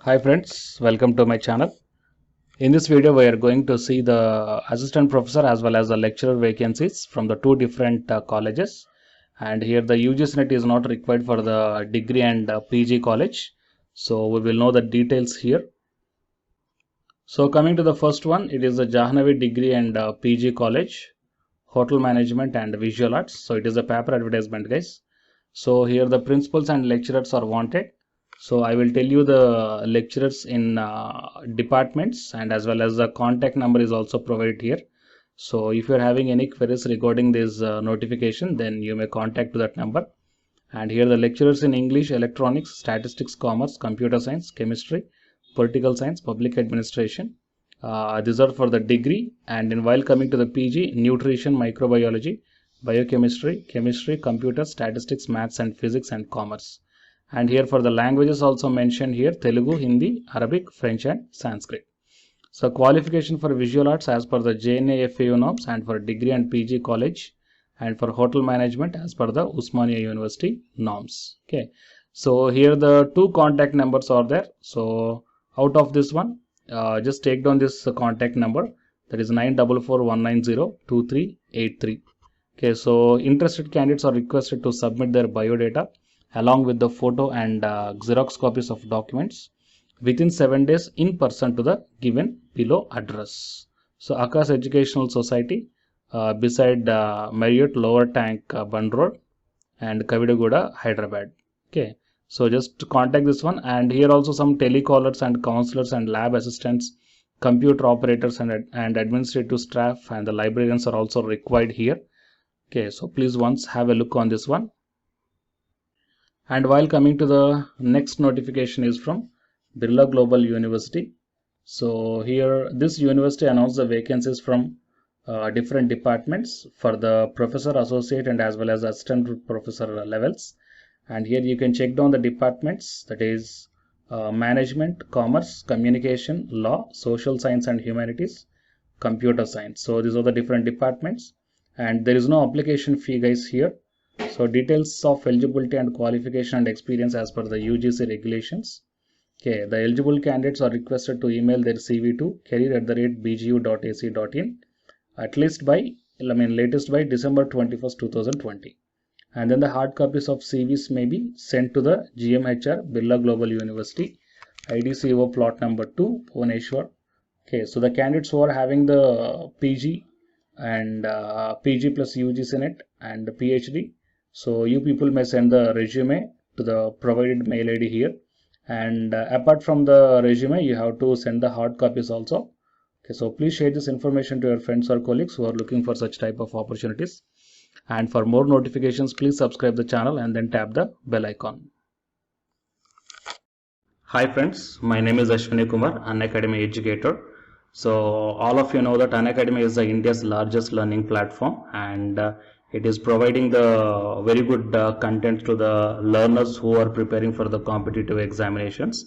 Hi friends, welcome to my channel. In this video, we are going to see the assistant professor as well as the lecturer vacancies from the two different colleges. And here the UGC NET is not required for the degree and PG college. So we will know the details here. So coming to the first one, it is the Jahnavi degree and PG college, hotel management and visual arts. So it is a paper advertisement, guys. So here the principals and lecturers are wanted. So I will tell you the lecturers in departments, and as well as the contact number is also provided here. So if you are having any queries regarding this notification, then you may contact that number. And here the lecturers in English, electronics, statistics, commerce, computer science, chemistry, political science, public administration. These are for the degree. And then while coming to the PG, nutrition, microbiology, biochemistry, chemistry, computer, statistics, maths and physics and commerce. And here for the languages also mentioned here, Telugu, Hindi, Arabic, French and Sanskrit. So qualification for visual arts as per the JNA FAU norms, and for degree and PG college, and for hotel management as per the Usmania University norms. Okay, so here the two contact numbers are there. So out of this one, just take down this contact number, that is 9441902383. Okay, so interested candidates are requested to submit their biodata along with the photo and Xerox copies of documents within 7 days in person to the given below address. So Akash Educational Society, beside Marriott Lower Tank, Bund Road, and Kavidaguda, Hyderabad. Okay, so just contact this one. And here also some telecallers and counselors and lab assistants, computer operators and administrative staff, and the librarians are also required here. Okay, so please once have a look on this one. And while coming to the next notification is from Birla Global University. So here this university announced the vacancies from different departments for the professor, associate and as well as assistant professor levels. And here you can check down the departments, that is management, commerce, communication, law, social science and humanities, computer science. So these are the different departments, and there is no application fee, guys, here. So details of eligibility and qualification and experience as per the UGC regulations. Okay, the eligible candidates are requested to email their CV to career@bgu.ac.in at least by, latest by December 21st, 2020. And then the hard copies of CVs may be sent to the GMHR, Birla Global University, IDCO plot number 2, Bhubaneswar. Okay, so the candidates who are having the PG and PG plus UGC NET and PhD, so you people may send the resume to the provided mail ID here. And apart from the resume, you have to send the hard copies also. Okay, so please share this information to your friends or colleagues who are looking for such type of opportunities. And for more notifications, please subscribe the channel and then tap the bell icon. Hi friends, my name is Ashwini Kumar, Unacademy educator. So all of you know that Unacademy is India's largest learning platform, and it is providing the very good content to the learners who are preparing for the competitive examinations.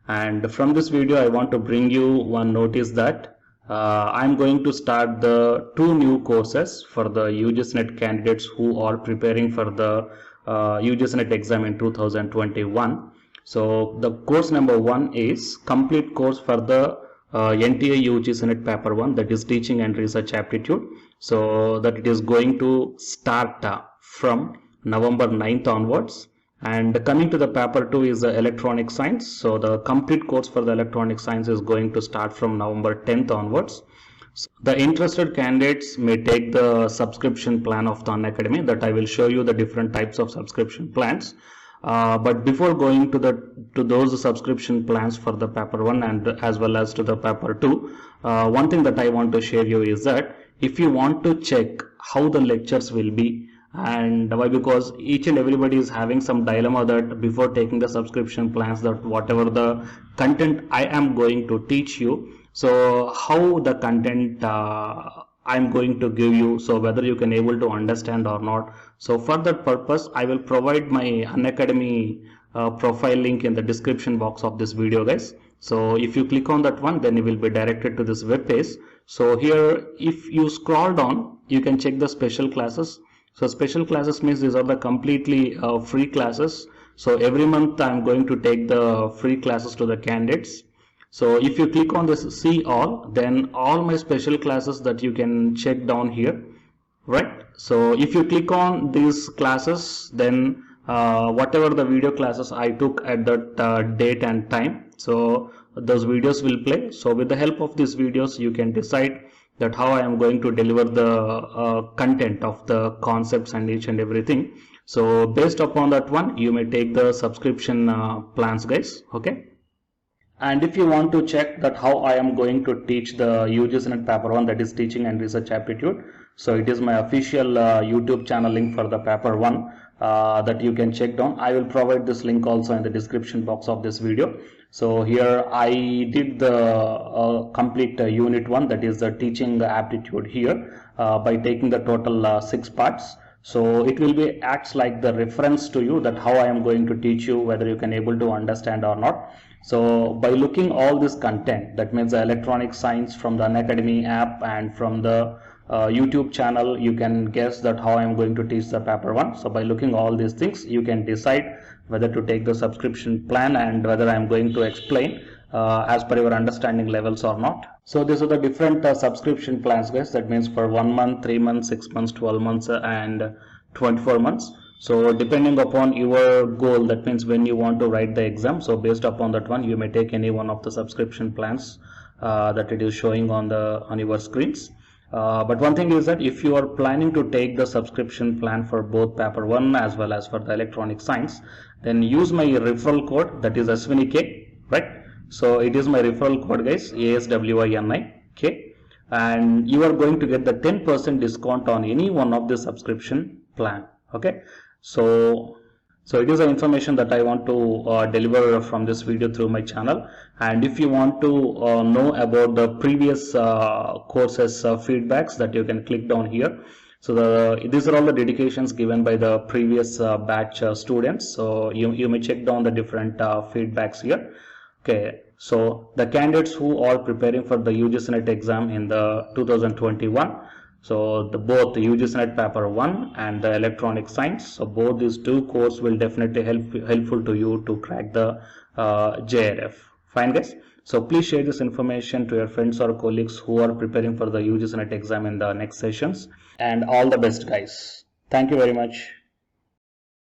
And from this video, I want to bring you one notice that I'm going to start the two new courses for the UGC NET candidates who are preparing for the UGC NET exam in 2021. So the course number 1 is complete course for the NTA UGC NET paper 1, that is teaching and research aptitude. So that it is going to start from November 9th onwards. And coming to the paper 2 is the electronic science. So the complete course for the electronic science is going to start from November 10th onwards. So the interested candidates may take the subscription plan of the Unacademy, that I will show you the different types of subscription plans. But before going to those subscription plans for the paper 1 and as well as to the paper 2, one thing that I want to share you is that if you want to check how the lectures will be, and why, because each and everybody is having some dilemma that before taking the subscription plans, that whatever the content I am going to teach you, so how the content I'm going to give you, so whether you can able to understand or not. So for that purpose, I will provide my Unacademy profile link in the description box of this video, guys. So if you click on that one, then you will be directed to this web page. So here, if you scroll down, you can check the special classes. So special classes means these are the completely free classes. So every month I'm going to take the free classes to the candidates. So if you click on this see all, then all my special classes that you can check down here, right? So if you click on these classes, then whatever the video classes I took at that date and time, so those videos will play. So with the help of these videos, you can decide that how I am going to deliver the content of the concepts and each and everything. So based upon that one, you may take the subscription plans, guys. Okay. And if you want to check that how I am going to teach the UGC paper 1, that is teaching and research aptitude, so it is my official YouTube channel link for the paper 1 that you can check down. I will provide this link also in the description box of this video. So here I did the complete unit 1, that is the teaching aptitude here by taking the total 6 parts. So it will be acts like the reference to you that how I am going to teach you, whether you can able to understand or not. So by looking all this content, that means the electronic science from the Unacademy app and from the YouTube channel, you can guess that how I am going to teach the paper 1. So by looking all these things, you can decide whether to take the subscription plan and whether I am going to explain as per your understanding levels or not. So these are the different subscription plans, guys. That means for 1 month, 3 months, 6 months, 12 months and 24 months. So depending upon your goal, that means when you want to write the exam, so based upon that one, you may take any one of the subscription plans that it is showing on your screens. But one thing is that if you are planning to take the subscription plan for both paper 1 as well as for the electronic science, then use my referral code, that is SWINIK, right? So it is my referral code, guys, ASWINIK, and you are going to get the 10% discount on any one of the subscription plan. Okay, so it is the information that I want to deliver from this video through my channel. And if you want to know about the previous courses feedbacks, that you can click down here. So these are all the dedications given by the previous batch students. So you may check down the different feedbacks here. Okay, so the candidates who are preparing for the UGC NET exam in the 2021, so both the UGC NET paper 1 and the electronic science, so both these two courses will definitely helpful to you to crack the JRF. Fine, guys. So please share this information to your friends or colleagues who are preparing for the UGC NET exam in the next sessions. And all the best, guys. Thank you very much.